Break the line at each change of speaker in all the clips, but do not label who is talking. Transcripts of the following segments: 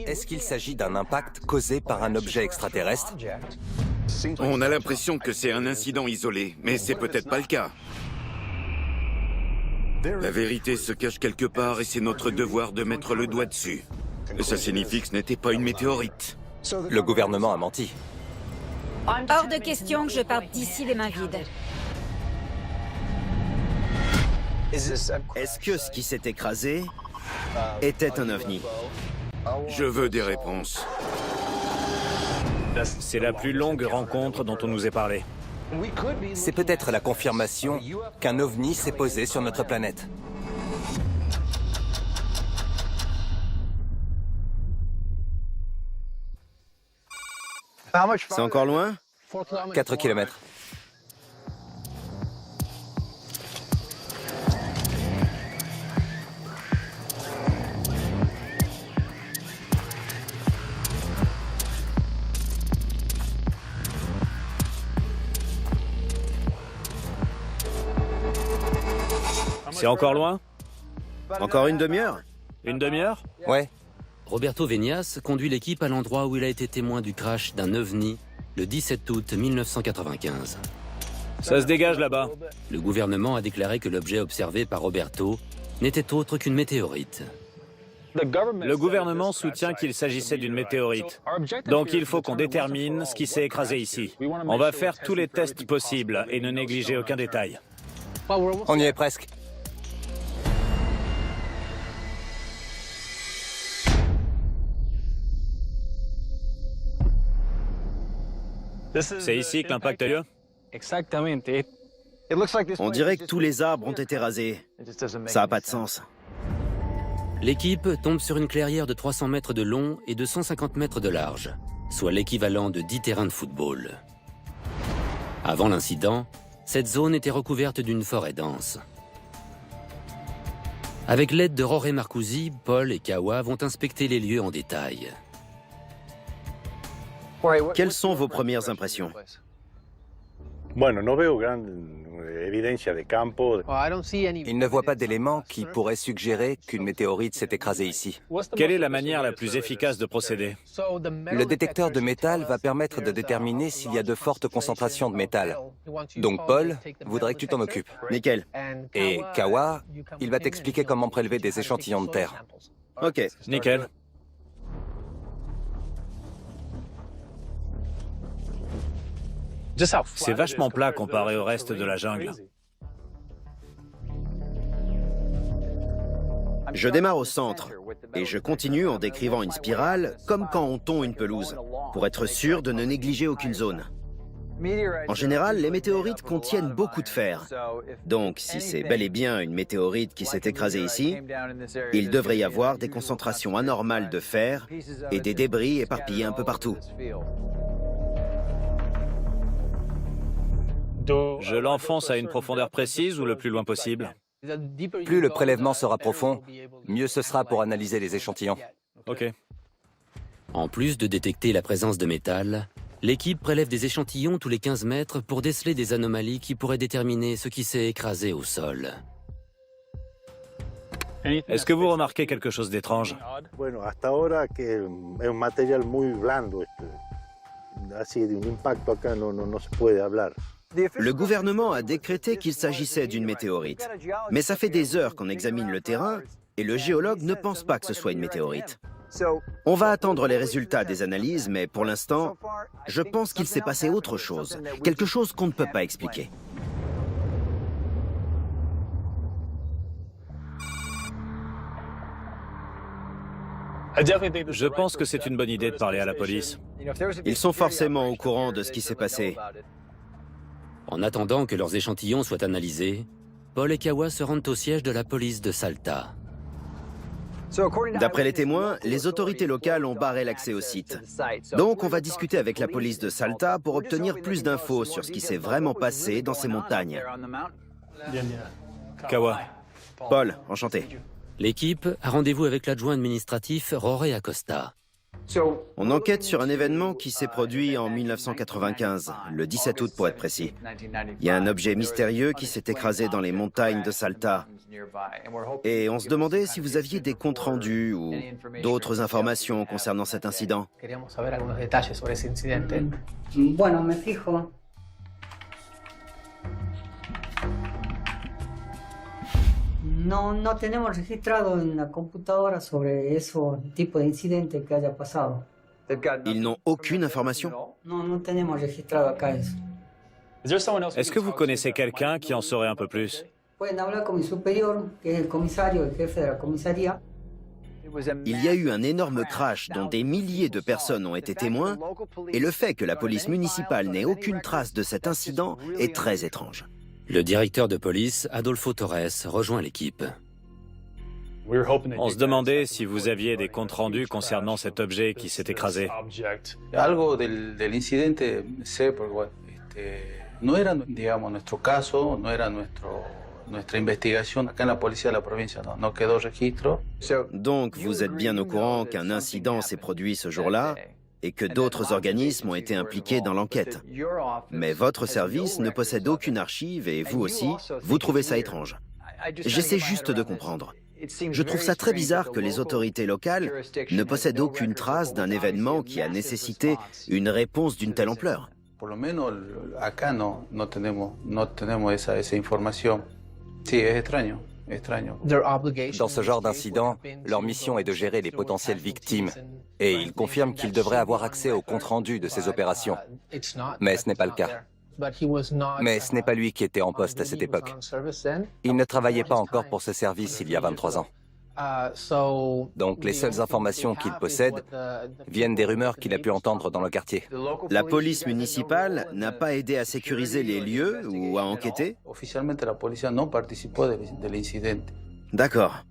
Est-ce qu'il s'agit d'un impact causé par un objet extraterrestre?
On a l'impression que c'est un incident isolé, mais c'est peut-être pas le cas. La vérité se cache quelque part et c'est notre devoir de mettre le doigt dessus. Ça signifie que ce n'était pas une météorite.
Le gouvernement a menti.
Hors de question que je parte d'ici les mains vides.
Est-ce que ce qui s'est écrasé était un ovni?
Je veux des réponses.
C'est la plus longue rencontre dont on nous ait parlé.
C'est peut-être la confirmation qu'un ovni s'est posé sur notre planète.
C'est encore loin?
4 kilomètres.
C'est encore loin?
Encore une demi-heure?
Une demi-heure?
Ouais.
Roberto Venias conduit l'équipe à l'endroit où il a été témoin du crash d'un ovni le 17 août 1995.
Ça se dégage là-bas.
Le gouvernement a déclaré que l'objet observé par Roberto n'était autre qu'une météorite.
Le gouvernement soutient qu'il s'agissait d'une météorite. Donc il faut qu'on détermine ce qui s'est écrasé ici. On va faire tous les tests possibles et ne négliger aucun détail.
On y est presque.
C'est ici que l'impact a lieu?
On dirait que tous les arbres ont été rasés. Ça n'a pas de sens.
L'équipe tombe sur une clairière de 300 mètres de long et de 150 mètres de large, soit l'équivalent de 10 terrains de football. Avant l'incident, cette zone était recouverte d'une forêt dense. Avec l'aide de Jorge Marcusi, Paul et Kawa vont inspecter les lieux en détail.
Quelles sont vos premières impressions?
Bueno, no veo gran evidencia de campo.
Il ne voit pas d'éléments qui pourraient suggérer qu'une météorite s'est écrasée ici.
Quelle est la manière la plus efficace de procéder?
Le détecteur de métal va permettre de déterminer s'il y a de fortes concentrations de métal. Donc Paul voudrait que tu t'en occupes.
Nickel.
Et Kawa, il va t'expliquer comment prélever des échantillons de terre.
Ok.
Nickel. C'est vachement plat comparé au reste de la jungle.
Je démarre au centre et je continue en décrivant une spirale comme quand on tond une pelouse, pour être sûr de ne négliger aucune zone. En général, les météorites contiennent beaucoup de fer. Donc, si c'est bel et bien une météorite qui s'est écrasée ici, il devrait y avoir des concentrations anormales de fer et des débris éparpillés un peu partout.
Je l'enfonce à une profondeur précise ou le plus loin possible?
Plus le prélèvement sera profond, mieux ce sera pour analyser les échantillons.
Ok.
En plus de détecter la présence de métal, l'équipe prélève des échantillons tous les 15 mètres pour déceler des anomalies qui pourraient déterminer ce qui s'est écrasé au sol.
Est-ce que vous remarquez quelque chose d'étrange?
Bueno, hasta ahora que es un material muy blando. Así de un impacto acá no se puede hablar.
Le gouvernement a décrété qu'il s'agissait d'une météorite. Mais ça fait des heures qu'on examine le terrain et le géologue ne pense pas que ce soit une météorite. On va attendre les résultats des analyses, mais pour l'instant, je pense qu'il s'est passé autre chose. Quelque chose qu'on ne peut pas expliquer.
Je pense que c'est une bonne idée de parler à la police.
Ils sont forcément au courant de ce qui s'est passé.
En attendant que leurs échantillons soient analysés, Paul et Kawa se rendent au siège de la police de Salta.
D'après les témoins, les autorités locales ont barré l'accès au site. Donc on va discuter avec la police de Salta pour obtenir plus d'infos sur ce qui s'est vraiment passé dans ces montagnes.
Kawa.
Paul, enchanté.
L'équipe a rendez-vous avec l'adjoint administratif Jorge Acosta.
On enquête sur un événement qui s'est produit en 1995, le 17 août pour être précis. Il y a un objet mystérieux qui s'est écrasé dans les montagnes de Salta. Et on se demandait si vous aviez des comptes rendus ou d'autres informations concernant cet incident.
Bueno, me fijo. No tenemos registrado en la computadora sobre eso tipo de incidente que haya pasado.
Ils n'ont aucune information.
No tenemos registrado acá eso.
Est-ce que vous connaissez quelqu'un qui en saurait un peu plus?
Pueden hablar con mi superior, que es el comisario, el jefe de la comisaría.
Il y a eu un énorme crash dont des milliers de personnes ont été témoins, et le fait que la police municipale n'ait aucune trace de cet incident est très étrange.
Le directeur de police, Adolfo Torres, rejoint l'équipe.
On se demandait si vous aviez des comptes rendus concernant cet objet qui s'est écrasé.
Algo del incidente sé, porque bueno, no era, digamos, nuestro caso, no era nuestra investigación acá en la policía de la provincia, no quedó registro.
Donc vous êtes bien au courant qu'un incident s'est produit ce jour-là et que d'autres organismes ont été impliqués dans l'enquête. Mais votre service ne possède aucune archive et vous aussi, vous trouvez ça étrange. J'essaie juste de comprendre. Je trouve ça très bizarre que les autorités locales ne possèdent aucune trace d'un événement qui a nécessité une réponse d'une telle ampleur.
Por lo menos acá no tenemos esa información. Sí, es extraño.
Dans ce genre d'incident, leur mission est de gérer les potentielles victimes. Et ils confirment qu'ils devraient avoir accès au compte-rendu de ces opérations. Mais ce n'est pas le cas. Mais ce n'est pas lui qui était en poste à cette époque. Il ne travaillait pas encore pour ce service il y a 23 ans. Donc les seules informations qu'il possède viennent des rumeurs qu'il a pu entendre dans le quartier.
La police municipale n'a pas aidé à sécuriser les lieux ou à enquêter?
Oficialmente la policía no participó del incidente.
D'accord.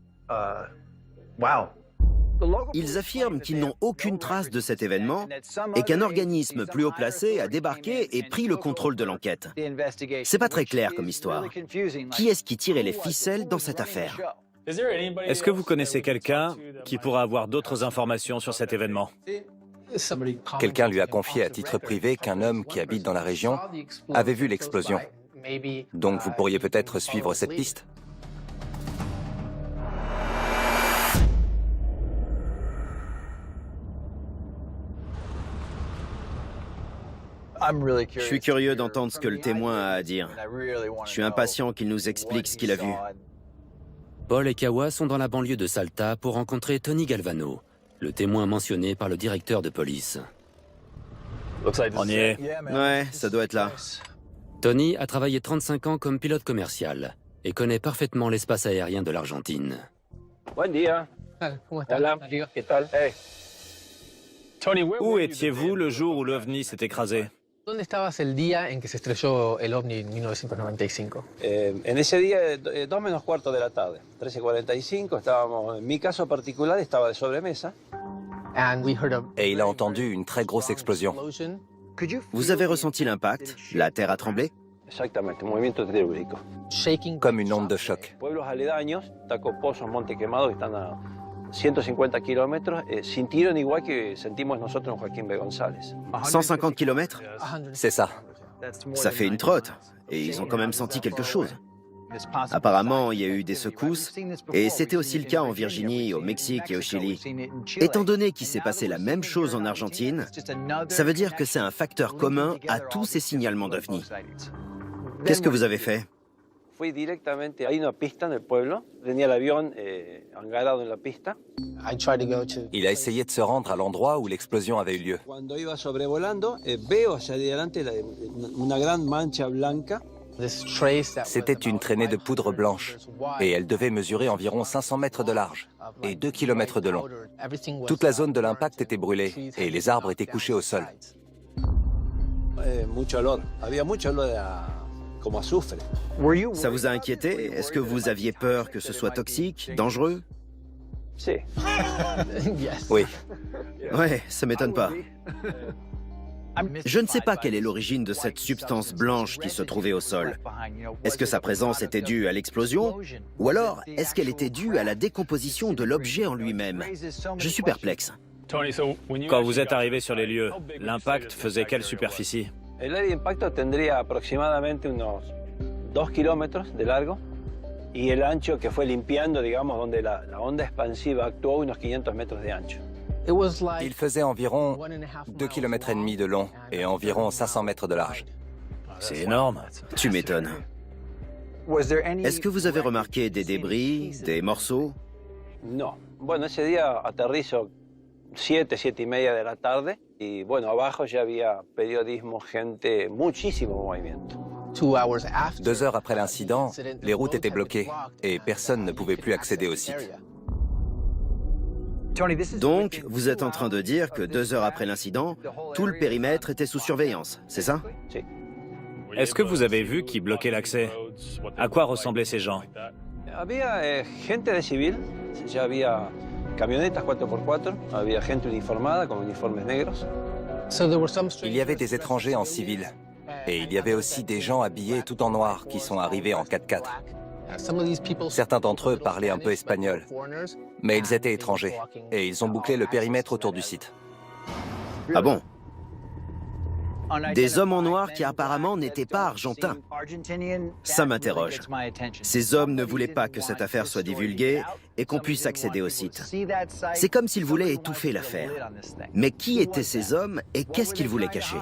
Ils affirment qu'ils n'ont aucune trace de cet événement et qu'un organisme plus haut placé a débarqué et pris le contrôle de l'enquête. C'est pas très clair comme histoire. Qui est-ce qui tirait les ficelles dans cette affaire?
Est-ce que vous connaissez quelqu'un qui pourra avoir d'autres informations sur cet événement?
Quelqu'un lui a confié à titre privé qu'un homme qui habite dans la région avait vu l'explosion. Donc vous pourriez peut-être suivre cette piste.
Je suis curieux d'entendre ce que le témoin a à dire. Je suis impatient qu'il nous explique ce qu'il a vu.
Paul et Kawa sont dans la banlieue de Salta pour rencontrer Tony Galvano, le témoin mentionné par le directeur de police.
On y est.
Ouais, ça doit être là.
Tony a travaillé 35 ans comme pilote commercial et connaît parfaitement l'espace aérien de l'Argentine.
Où étiez-vous le jour où l'OVNI s'est écrasé?
¿Dónde estabas el día en que se estrelló el OVNI en 1995?
En ese día, 2 menos cuarto de la tarde, 13:45, estábamos, en mi caso particular, estaba de sobremesa.
Et il a entendu une très grosse explosion.
Vous avez ressenti l'impact? La terre a tremblé?
Exactamente, un movimiento telúrico.
Comme une onde de choc.
Pueblos aledaños, Taco Pozos, Monte Quemado, que están a 150 kilomètres, sintieron igual que sentimos nosotros en Joaquín B. González.
150 km?
C'est ça.
Ça fait une trotte. Et ils ont quand même senti quelque chose. Apparemment, il y a eu des secousses, et c'était aussi le cas en Virginie, au Mexique et au Chili. Étant donné qu'il s'est passé la même chose en Argentine, ça veut dire que c'est un facteur commun à tous ces signalements d'OVNI. Qu'est-ce que vous avez fait?
Fui directamente, hay una pista en el pueblo, tenía el avión engarado en la pista.
Il a essayé de se rendre à l'endroit où l'explosion avait eu lieu.
Cuando iba sobrevolando, veo hacia adelante una gran mancha blanca.
C'était une traînée de poudre blanche, et elle devait mesurer environ 500 mètres de large et 2 km de long. Toute la zone de l'impact était brûlée, et les arbres étaient couchés au sol.
Mucho olor, había mucho olor como azufre.
Ça vous a inquiété? Est-ce que vous aviez peur que ce soit toxique, dangereux?
Sí.
Oui.
Ouais, ça m'étonne pas. Je ne sais pas quelle est l'origine de cette substance blanche qui se trouvait au sol. Est-ce que sa présence était due à l'explosion? Ou alors, est-ce qu'elle était due à la décomposition de l'objet en lui-même? Je suis perplexe.
Quand vous êtes arrivé sur les lieux, l'impact faisait quelle superficie?
El área de impacto tendría aproximadamente unos 2 kilómetros de largo y el ancho que fue limpiando, digamos, donde la onda expansiva actuó, unos 500 metros de ancho.
Il faisait environ 2,5 km de long et environ 500 mètres de large.
C'est énorme.
Tu m'étonnes. Est-ce que vous avez remarqué des débris, des morceaux?
No. Bueno, ese día aterrizo 7 y media de la tarde y bueno, abajo ya había periodismo, gente, muchísimo movimiento.
2 heures après l'incident, les routes étaient bloquées et personne ne pouvait plus accéder au site.
Donc, vous êtes en train de dire que 2 heures après l'incident, tout le périmètre était sous surveillance, c'est ça?
Sí.
Est-ce que vous avez vu qui bloquait l'accès? À quoi ressemblaient ces gens?
Había gente de civil, ya había camionetas 4x4, había gente uniformada con uniformes negros.
Il y avait des étrangers en civil et il y avait aussi des gens habillés tout en noir qui sont arrivés en 4x4. Certains d'entre eux parlaient un peu espagnol, mais ils étaient étrangers et ils ont bouclé le périmètre autour du site.
Ah bon? Des hommes en noir qui apparemment n'étaient pas argentins. Ça m'interroge. Ces hommes ne voulaient pas que cette affaire soit divulguée et qu'on puisse accéder au site. C'est comme s'ils voulaient étouffer l'affaire. Mais qui étaient ces hommes et qu'est-ce qu'ils voulaient cacher?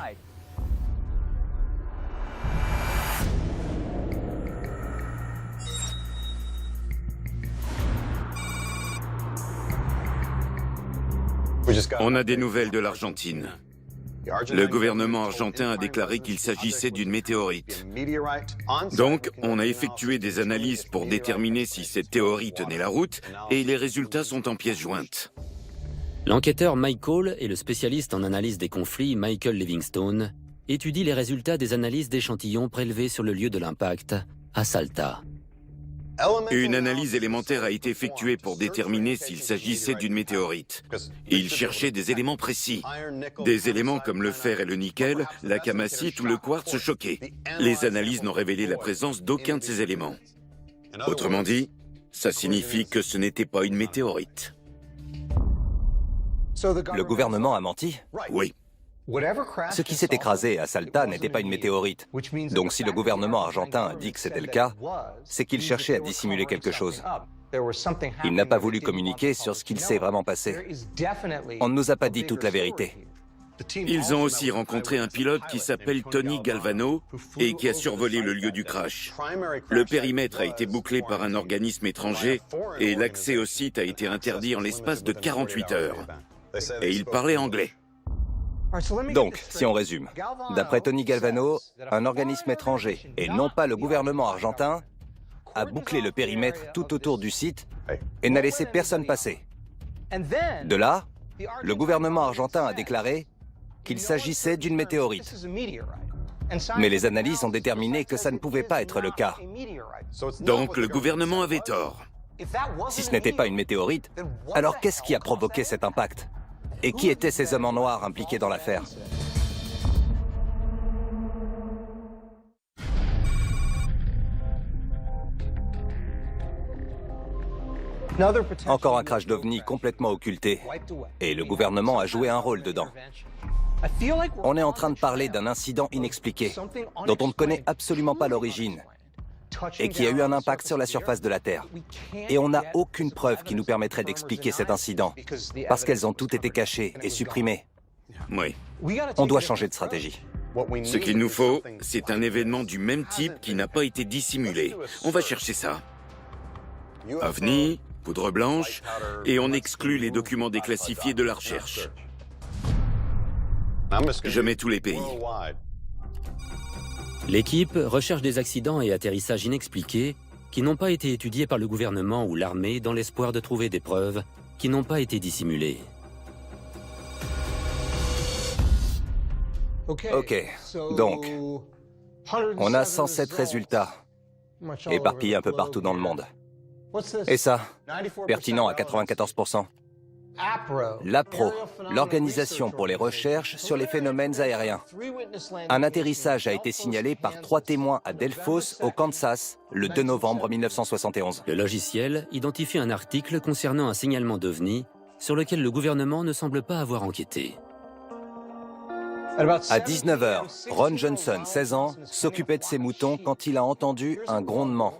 On a des nouvelles de l'Argentine. Le gouvernement argentin a déclaré qu'il s'agissait d'une météorite. Donc, on a effectué des analyses pour déterminer si cette théorie tenait la route, et les résultats sont en pièces jointes.
L'enquêteur Mike Cole et le spécialiste en analyse des conflits Michael Livingstone étudient les résultats des analyses d'échantillons prélevés sur le lieu de l'impact, à Salta.
Une analyse élémentaire a été effectuée pour déterminer s'il s'agissait d'une météorite. Ils cherchaient des éléments précis. Des éléments comme le fer et le nickel, la camacite ou le quartz choqué. Les analyses n'ont révélé la présence d'aucun de ces éléments. Autrement dit, ça signifie que ce n'était pas une météorite.
Le gouvernement a menti?
Oui.
Ce qui s'est écrasé à Salta n'était pas une météorite. Donc si le gouvernement argentin a dit que c'était le cas, c'est qu'il cherchait à dissimuler quelque chose. Il n'a pas voulu communiquer sur ce qu'il s'est vraiment passé. On ne nous a pas dit toute la vérité.
Ils ont aussi rencontré un pilote qui s'appelle Tony Galvano et qui a survolé le lieu du crash. Le périmètre a été bouclé par un organisme étranger et l'accès au site a été interdit en l'espace de 48 heures. Et il parlait anglais.
Donc, si on résume, d'après Tony Galvano, un organisme étranger, et non pas le gouvernement argentin, a bouclé le périmètre tout autour du site et n'a laissé personne passer. De là, le gouvernement argentin a déclaré qu'il s'agissait d'une météorite. Mais les analyses ont déterminé que ça ne pouvait pas être le cas.
Donc le gouvernement avait tort.
Si ce n'était pas une météorite, alors qu'est-ce qui a provoqué cet impact ? Et qui étaient ces hommes en noir impliqués dans l'affaire? Encore un crash d'OVNI complètement occulté. Et le gouvernement a joué un rôle dedans. On est en train de parler d'un incident inexpliqué, dont on ne connaît absolument pas l'origine, et qui a eu un impact sur la surface de la Terre. Et on n'a aucune preuve qui nous permettrait d'expliquer cet incident, parce qu'elles ont toutes été cachées et supprimées.
Oui.
On doit changer de stratégie.
Ce qu'il nous faut, c'est un événement du même type qui n'a pas été dissimulé. On va chercher ça. OVNI, poudre blanche, et on exclut les documents déclassifiés de la recherche. Je mets tous les pays.
L'équipe recherche des accidents et atterrissages inexpliqués qui n'ont pas été étudiés par le gouvernement ou l'armée dans l'espoir de trouver des preuves qui n'ont pas été dissimulées.
Ok, donc, on a 107 résultats, éparpillés un peu partout dans le monde. Et ça, pertinent à 94%. L'APRO, l'Organisation pour les recherches sur les phénomènes aériens. Un atterrissage a été signalé par 3 témoins à Delphos, au Kansas, le 2 novembre 1971.
Le logiciel identifie un article concernant un signalement d'OVNI sur lequel le gouvernement ne semble pas avoir enquêté.
À 19h, Ron Johnson, 16 ans, s'occupait de ses moutons quand il a entendu un grondement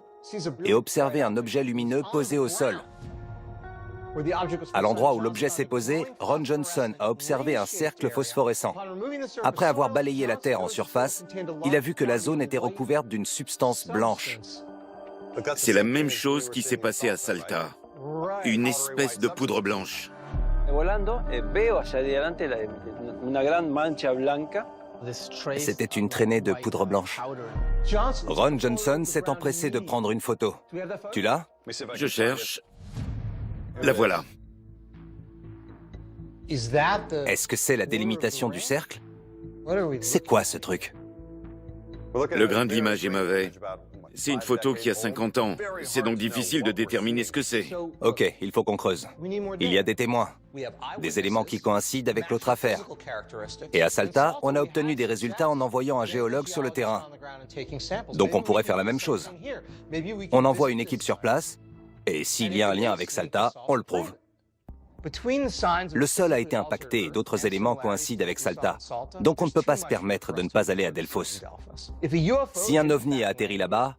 et observé un objet lumineux posé au sol. À l'endroit où l'objet s'est posé, Ron Johnson a observé un cercle phosphorescent. Après avoir balayé la terre en surface, il a vu que la zone était recouverte d'une substance blanche.
C'est la même chose qui s'est passé à Salta. Une espèce de poudre blanche.
Volando, veo hacia adelante una gran mancha blanca.
C'était une traînée de poudre blanche. Ron Johnson s'est empressé de prendre une photo. Tu l'as?
Je cherche. La voilà.
Est-ce que c'est la délimitation du cercle? C'est quoi ce truc?
Le grain de l'image est mauvais. C'est une photo qui a 50 ans. C'est donc difficile de déterminer ce que c'est.
Ok, il faut qu'on creuse. Il y a des témoins, des éléments qui coïncident avec l'autre affaire. Et à Salta, on a obtenu des résultats en envoyant un géologue sur le terrain. Donc on pourrait faire la même chose. On envoie une équipe sur place, et s'il y a un lien avec Salta, on le prouve. Le sol a été impacté et d'autres éléments coïncident avec Salta. Donc on ne peut pas se permettre de ne pas aller à Delfos. Si un ovni a atterri là-bas,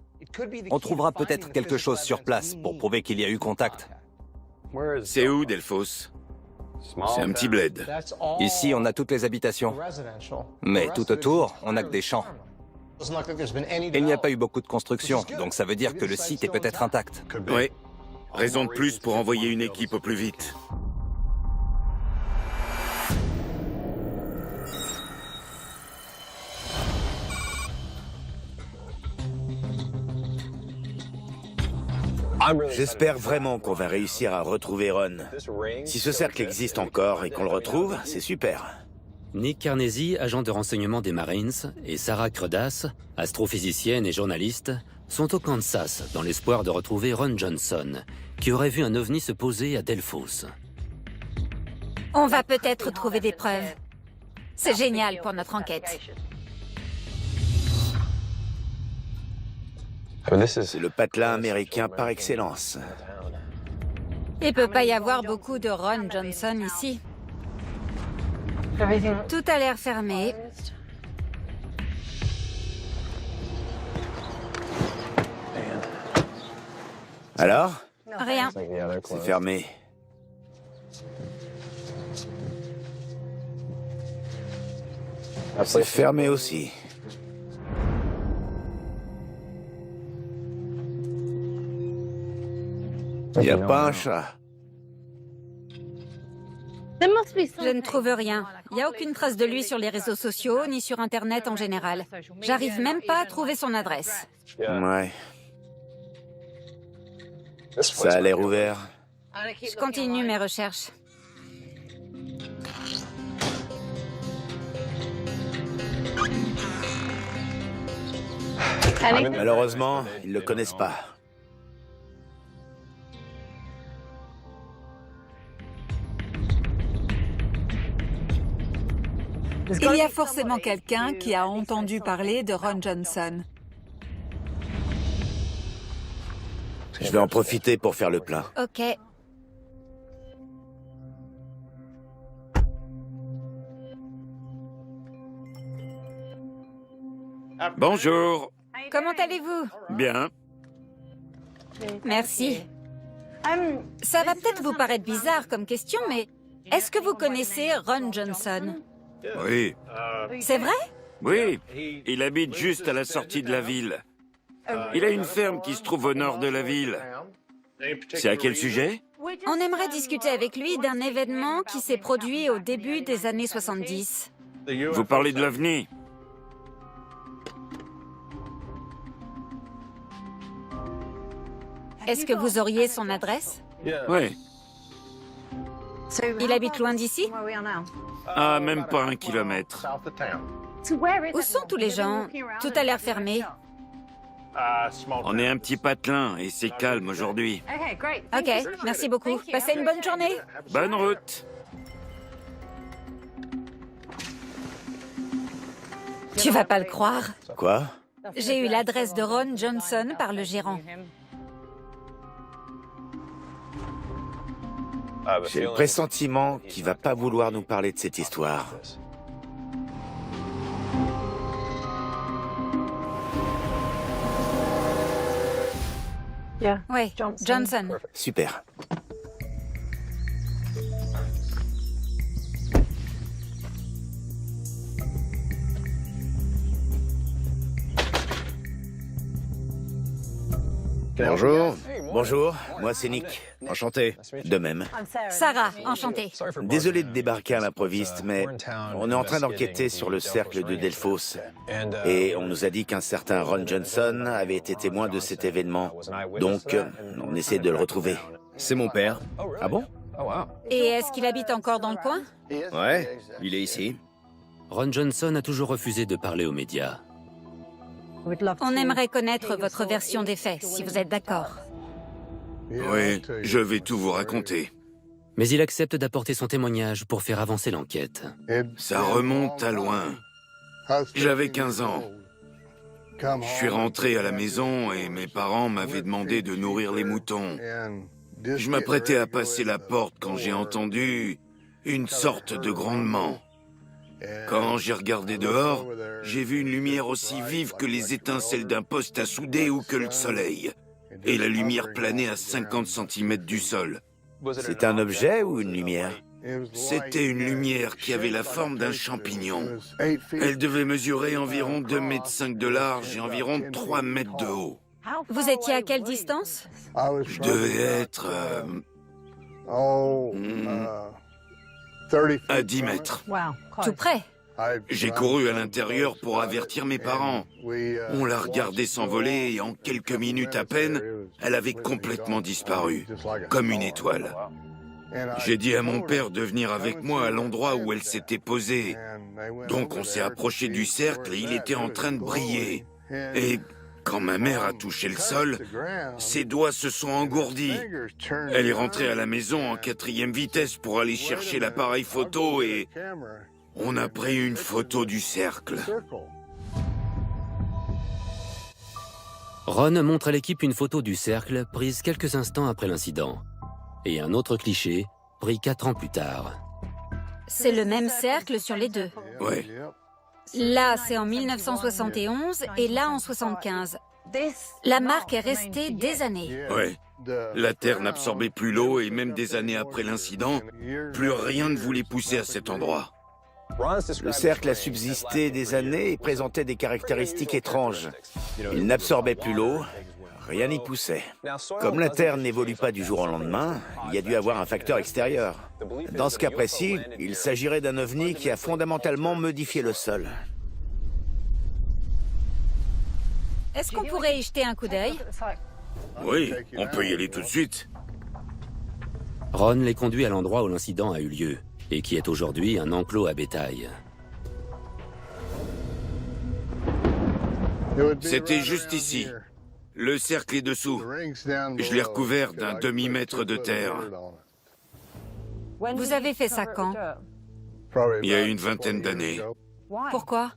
on trouvera peut-être quelque chose sur place pour prouver qu'il y a eu contact.
C'est où, Delfos? C'est un petit bled.
Ici, on a toutes les habitations. Mais tout autour, on n'a que des champs. Il n'y a pas eu beaucoup de construction, donc ça veut dire que le site est peut-être intact.
Oui. Raison de plus pour envoyer une équipe au plus vite.
J'espère vraiment qu'on va réussir à retrouver Ron. Si ce cercle existe encore et qu'on le retrouve, c'est super.
Nick Carnesi, agent de renseignement des Marines, et Sarah Credas, astrophysicienne et journaliste, sont au Kansas dans l'espoir de retrouver Ron Johnson, qui aurait vu un ovni se poser à Delfos.
On va peut-être trouver des preuves. C'est génial pour notre enquête.
C'est le patelin américain par excellence.
Il peut pas y avoir beaucoup de Ron Johnson ici. Tout a l'air fermé.
Alors?
Rien.
C'est fermé. C'est fermé aussi. Il n'y a pas un chat.
Je ne trouve rien. Il n'y a aucune trace de lui sur les réseaux sociaux, ni sur Internet en général. J'arrive même pas à trouver son adresse.
Ouais. Ça a l'air ouvert.
Je continue mes recherches.
Malheureusement, ils ne le connaissent pas.
Il y a forcément quelqu'un qui a entendu parler de Ron Johnson.
Je vais en profiter pour faire le plein.
Ok.
Bonjour.
Comment allez-vous?
Bien.
Merci. Ça va peut-être vous paraître bizarre comme question, mais est-ce que vous connaissez Ron Johnson?
Oui.
C'est vrai?
Oui. Il habite juste à la sortie de la ville. Il a une ferme qui se trouve au nord de la ville. C'est à quel sujet?
On aimerait discuter avec lui d'un événement qui s'est produit au début des années 70.
Vous parlez de l'OVNI?
Est-ce que vous auriez son adresse?
Oui.
Il habite loin d'ici?
Ah, même pas 1 kilomètre.
Où sont tous les gens? Tout a l'air fermé.
On est un petit patelin et c'est calme aujourd'hui.
Ok, merci beaucoup. Passez une bonne journée.
Bonne route.
Tu vas pas le croire.
Quoi?
J'ai eu l'adresse de Ron Johnson par le gérant.
J'ai le pressentiment qu'il va pas vouloir nous parler de cette histoire.
Oui, Johnson.
Super. Bonjour. Bonjour, moi c'est Nick. Enchanté. De même.
Sarah, enchantée.
Désolé de débarquer à l'improviste, mais on est en train d'enquêter sur le cercle de Delphos. Et on nous a dit qu'un certain Ron Johnson avait été témoin de cet événement. Donc, on essaie de le retrouver.
C'est mon père.
Ah bon?
Et est-ce qu'il habite encore dans le coin?
Ouais, il est ici.
Ron Johnson a toujours refusé de parler aux médias.
On aimerait connaître votre version des faits, si vous êtes d'accord.
Oui, je vais tout vous raconter.
Mais il accepte d'apporter son témoignage pour faire avancer l'enquête.
Ça remonte à loin. J'avais 15 ans. Je suis rentré à la maison et mes parents m'avaient demandé de nourrir les moutons. Je m'apprêtais à passer la porte quand j'ai entendu une sorte de grondement. Quand j'ai regardé dehors, j'ai vu une lumière aussi vive que les étincelles d'un poste à souder ou que le soleil. Et la lumière planait à 50 cm du sol.
C'est un objet ou une lumière?
C'était une lumière qui avait la forme d'un champignon. Elle devait mesurer environ 2,5 m de large et environ 3 mètres de haut.
Vous étiez à quelle distance?
Je devais être à 10 mètres.
Tout près.
J'ai couru à l'intérieur pour avertir mes parents. On l'a regardée s'envoler et en quelques minutes à peine, elle avait complètement disparu, comme une étoile. J'ai dit à mon père de venir avec moi à l'endroit où elle s'était posée. Donc on s'est approché du cercle et il était en train de briller. Et quand ma mère a touché le sol, ses doigts se sont engourdis. Elle est rentrée à la maison en 4e vitesse pour aller chercher l'appareil photo et on a pris une photo du cercle.
Ron montre à l'équipe une photo du cercle prise quelques instants après l'incident. Et un autre cliché, pris 4 ans plus tard.
C'est le même cercle sur les deux.
Ouais.
Là, c'est en 1971 et là en 75. La marque est restée des années.
Ouais. La Terre n'absorbait plus l'eau et même des années après l'incident, plus rien ne voulait pousser à cet endroit.
Le cercle a subsisté des années et présentait des caractéristiques étranges. Il n'absorbait plus l'eau, rien n'y poussait. Comme la Terre n'évolue pas du jour au lendemain, il y a dû avoir un facteur extérieur. Dans ce cas précis, il s'agirait d'un ovni qui a fondamentalement modifié le sol.
Est-ce qu'on pourrait y jeter un coup d'œil?
Oui, on peut y aller tout de suite.
Ron les conduit à l'endroit où l'incident a eu lieu, et qui est aujourd'hui un enclos à bétail.
C'était juste ici. Le cercle est dessous. Je l'ai recouvert d'un demi-mètre de terre.
Vous avez fait ça quand?
Il y a une vingtaine d'années.
Pourquoi?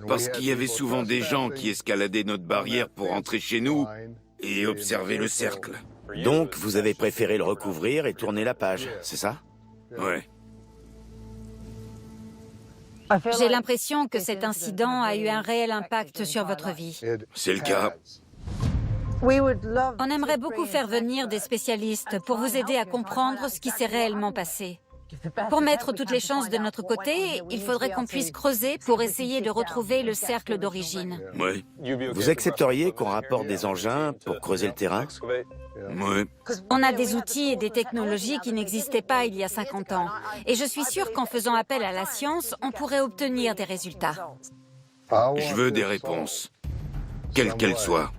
Parce qu'il y avait souvent des gens qui escaladaient notre barrière pour entrer chez nous et observer le cercle.
Donc, vous avez préféré le recouvrir et tourner la page, c'est ça?
Ouais.
J'ai l'impression que cet incident a eu un réel impact sur votre vie.
C'est le cas.
On aimerait beaucoup faire venir des spécialistes pour vous aider à comprendre ce qui s'est réellement passé. Pour mettre toutes les chances de notre côté, il faudrait qu'on puisse creuser pour essayer de retrouver le cercle d'origine.
Oui.
Vous accepteriez qu'on rapporte des engins pour creuser le terrain?
Oui.
On a des outils et des technologies qui n'existaient pas il y a 50 ans. Et je suis sûre qu'en faisant appel à la science, on pourrait obtenir des résultats.
Je veux des réponses, quelles qu'elles soient.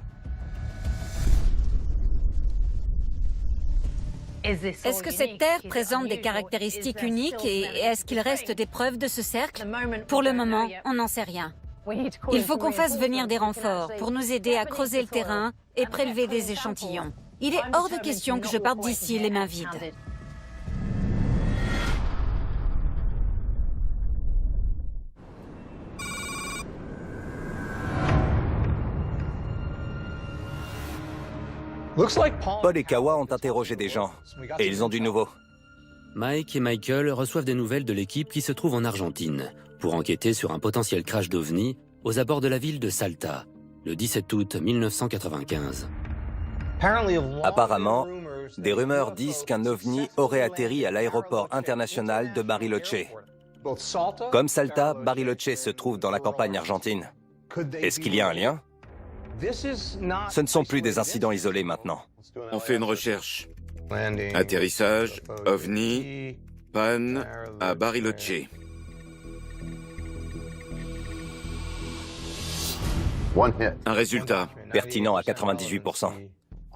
Est-ce que cette terre présente des caractéristiques uniques et est-ce qu'il reste des preuves de ce cercle? Pour le moment, on n'en sait rien. Il faut qu'on fasse venir des renforts pour nous aider à creuser le terrain et prélever des échantillons. Il est hors de question que je parte d'ici les mains vides.
Paul et Kawa ont interrogé des gens, et ils ont du nouveau.
Mike et Michael reçoivent des nouvelles de l'équipe qui se trouve en Argentine pour enquêter sur un potentiel crash d'OVNI aux abords de la ville de Salta, le 17 août 1995.
Apparemment, des rumeurs disent qu'un ovni aurait atterri à l'aéroport international de Bariloche. Comme Salta, Bariloche se trouve dans la campagne argentine. Est-ce qu'il y a un lien? Ce ne sont plus des incidents isolés maintenant.
On fait une recherche. Atterrissage, OVNI, panne à Bariloche. Un résultat.
Pertinent à 98%.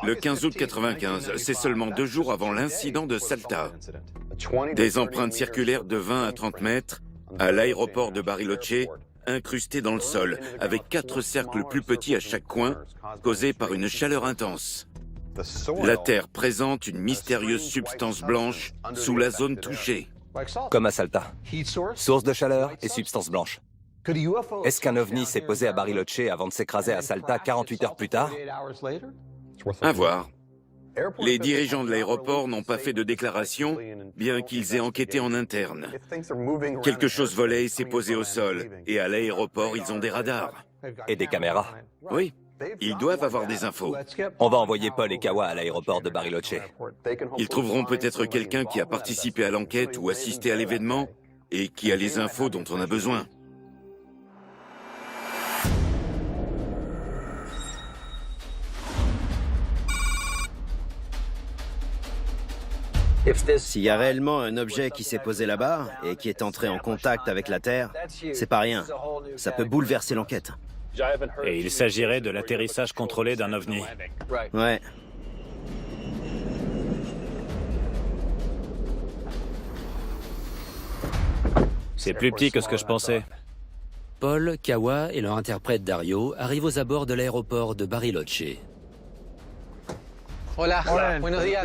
Le 15 août 95, c'est seulement 2 jours avant l'incident de Salta. Des empreintes circulaires de 20 à 30 mètres à l'aéroport de Bariloche, incrustées dans le sol, avec 4 cercles plus petits à chaque coin, causés par une chaleur intense. La Terre présente une mystérieuse substance blanche sous la zone touchée.
Comme à Salta. Source de chaleur et substance blanche. Est-ce qu'un ovni s'est posé à Bariloche avant de s'écraser à Salta 48 heures plus tard?
À voir. Les dirigeants de l'aéroport n'ont pas fait de déclaration, bien qu'ils aient enquêté en interne. Quelque chose volait et s'est posé au sol, et à l'aéroport, ils ont des radars.
Et des caméras.
Oui, ils doivent avoir des infos.
On va envoyer Paul et Kawa à l'aéroport de Bariloche.
Ils trouveront peut-être quelqu'un qui a participé à l'enquête ou assisté à l'événement, et qui a les infos dont on a besoin.
S'il y a réellement un objet qui s'est posé là-bas et qui est entré en contact avec la Terre, c'est pas rien. Ça peut bouleverser l'enquête.
Et il s'agirait de l'atterrissage contrôlé d'un ovni.
Ouais.
C'est plus petit que ce que je pensais.
Paul, Kawa et leur interprète Dario arrivent aux abords de l'aéroport de Bariloche.
Hola, buenos días.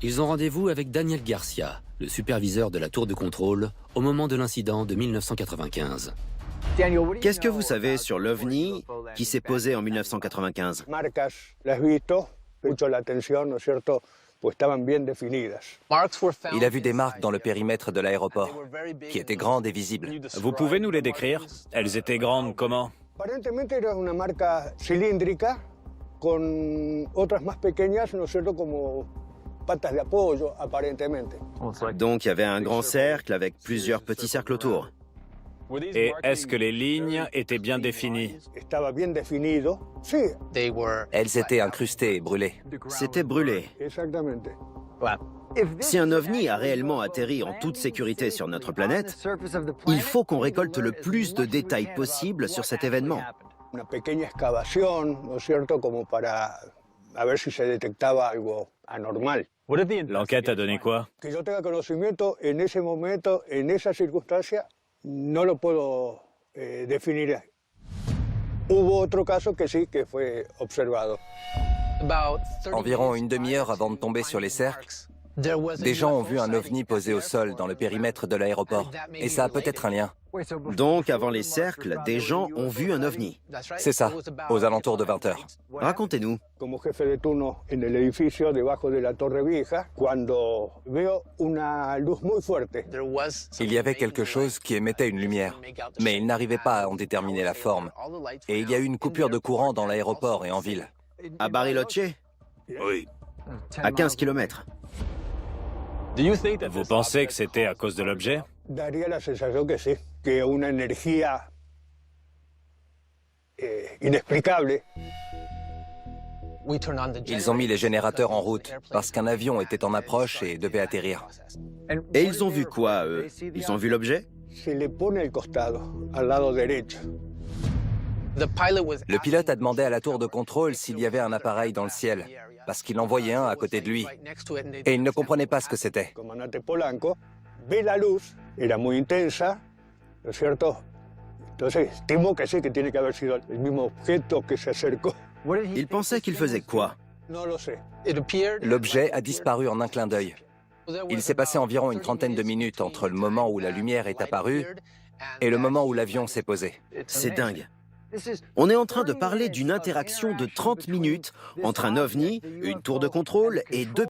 Ils ont rendez-vous avec Daniel Garcia, le superviseur de la tour de contrôle, au moment de l'incident de 1995.
Qu'est-ce que vous savez sur l'OVNI qui s'est posé en 1995?
Il a vu des marques dans le périmètre de l'aéroport, qui étaient grandes et visibles.
Vous pouvez nous les décrire? Elles étaient grandes comment?
Aparentemente era una marca cilíndrica con otras más pequeñas, ¿no es cierto?, como patas de apoyo, aparentemente.
Donc il y avait un grand cercle avec plusieurs petits cercles autour.
Et est-ce que les lignes étaient bien définies?
Estaba bien definido. Sí.
Elles étaient incrustées et brûlées.
C'était brûlé.
Exactamente.
Si un ovni a réellement atterri en toute sécurité sur notre planète, il faut qu'on récolte le plus de détails possible sur cet événement.
Una pequeña excavación, ¿no es cierto?, como para a ver si se detectaba algo anormal.
L'enquête a donné quoi?
Que yo tenga conocimiento en ese momento, en esa circunstancia, no lo puedo definir. Hubo otro caso que sí, que fue observado.
Environ une demi-heure avant de tomber sur les cercles, des gens ont vu un ovni posé au sol dans le périmètre de l'aéroport. Et ça a peut-être un lien.
Donc, avant les cercles, des gens ont vu un ovni.
C'est ça, aux alentours de 20 heures.
Racontez-nous.
Como jefe de turno en el edificio debajo de la Torre Vieja, cuando veo una luz muy fuerte.
Il y avait quelque chose qui émettait une lumière, mais il n'arrivait pas à en déterminer la forme. Et il y a eu une coupure de courant dans l'aéroport et en ville.
À Bariloche?
Oui.
À 15 km.
Vous pensez que c'était à cause de l'objet?
Daría la sensación que sí, que una energía inexplicable.
Ils ont mis les générateurs en route parce qu'un avion était en approche et devait atterrir.
Et ils ont vu quoi, eux? Ils ont vu l'objet?
Se le pone al costado, al lado derecho.
Le pilote a demandé à la tour de contrôle s'il y avait un appareil dans le ciel, parce qu'il en voyait un à côté de lui. Et il ne comprenait pas ce que c'était.
Comandante Polanco ve la luz, era muy intensa, ¿no es cierto? Entonces, estimo que sí, que tiene que haber sido el mismo objeto que se acercó.
Il pensait qu'il faisait quoi?
No lo sé.
L'objet a disparu en un clin d'œil. Il s'est passé environ une trentaine de minutes entre le moment où la lumière est apparue et le moment où l'avion s'est posé.
C'est dingue. On est en train de parler d'une interaction de 30 minutes entre un ovni, une tour de contrôle et deux